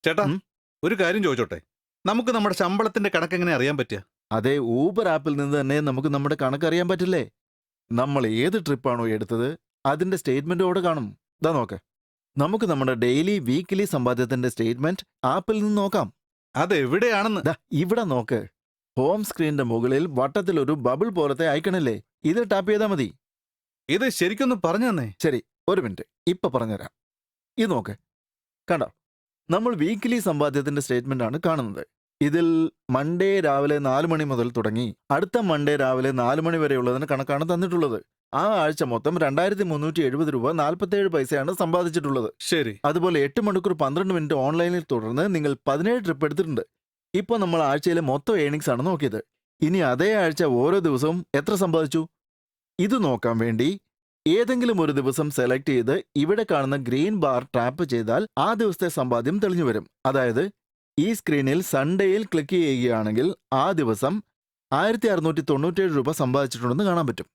ചേട്ടാ, ഉം. ഒരു കാര്യം ചോദിച്ചോട്ടെ? നമുക്ക് നമ്മുടെ ശമ്പളത്തിന്റെ കണക്ക് എങ്ങനെ അറിയാൻ പറ്റുക? അതെ, ഊബർ ആപ്പിൽ നിന്ന് തന്നെ നമുക്ക് നമ്മുടെ കണക്കറിയാൻ പറ്റില്ലേ? നമ്മൾ ഏത് ട്രിപ്പാണോ എടുത്തത് അതിന്റെ സ്റ്റേറ്റ്മെന്റ് അവിടെ കാണും. ദാ നോക്ക്, നമുക്ക് നമ്മുടെ ഡെയിലി വീക്കിലി സമ്പാദ്യത്തിന്റെ സ്റ്റേറ്റ്മെന്റ് ആപ്പിൽ നിന്ന് നോക്കാം. അതെവിടെയാണെന്ന്? ദാ ഇവിടെ നോക്ക്, ഹോം സ്ക്രീനിന്റെ മുകളിൽ വട്ടത്തിൽ ഒരു ബബിൾ പോലത്തെ ഐക്കണില്ലേ, ഇതിൽ ടാപ്പ് ചെയ്താൽ മതി. ഇത് ശരിക്കൊന്ന് പറഞ്ഞു തന്നെ. ശരി, ഒരു മിനിറ്റ്, ഇപ്പൊ പറഞ്ഞുതരാം. ഇത് നോക്ക്, കണ്ടോ, നമ്മൾ വീക്കിലി സമ്പാദ്യത്തിന്റെ സ്റ്റേറ്റ്മെന്റ് ആണ് കാണുന്നത്. ഇതിൽ മൺഡേ രാവിലെ 4 മണി മുതൽ തുടങ്ങി അടുത്ത മൺഡേ രാവിലെ 4 മണി വരെയുള്ളതിന് കണക്കാണ് തന്നിട്ടുള്ളത്. ആ ആഴ്ച മൊത്തം 2370 രൂപ 47 പൈസയാണ് സമ്പാദിച്ചിട്ടുള്ളത്. ശരി. അതുപോലെ 8 മണിക്കൂർ 12 മിനിറ്റ് ഓൺലൈനിൽ തുടർന്ന് നിങ്ങൾ 17 ട്രിപ്പ് എടുത്തിട്ടുണ്ട്. ഇപ്പോൾ നമ്മൾ ആഴ്ചയിലെ മൊത്തം ഏണിങ്സ് ആണ് നോക്കിയത്. ഇനി അതേ ആഴ്ച ഓരോ ദിവസവും എത്ര സമ്പാദിച്ചു ഇത് നോക്കാൻ വേണ്ടി ഏതെങ്കിലും ഒരു ദിവസം സെലക്ട് ചെയ്ത് ഇവിടെ കാണുന്ന ഗ്രീൻ ബാർ ടാപ്പ് ചെയ്താൽ ആ ദിവസത്തെ സമ്പാദ്യം തെളിഞ്ഞു വരും. അതായത് ഈ സ്ക്രീനിൽ സൺഡേയിൽ ക്ലിക്ക് ചെയ്യുകയാണെങ്കിൽ ആ ദിവസം 1697 രൂപ സമ്പാദിച്ചിട്ടുണ്ടെന്ന് കാണാൻ പറ്റും.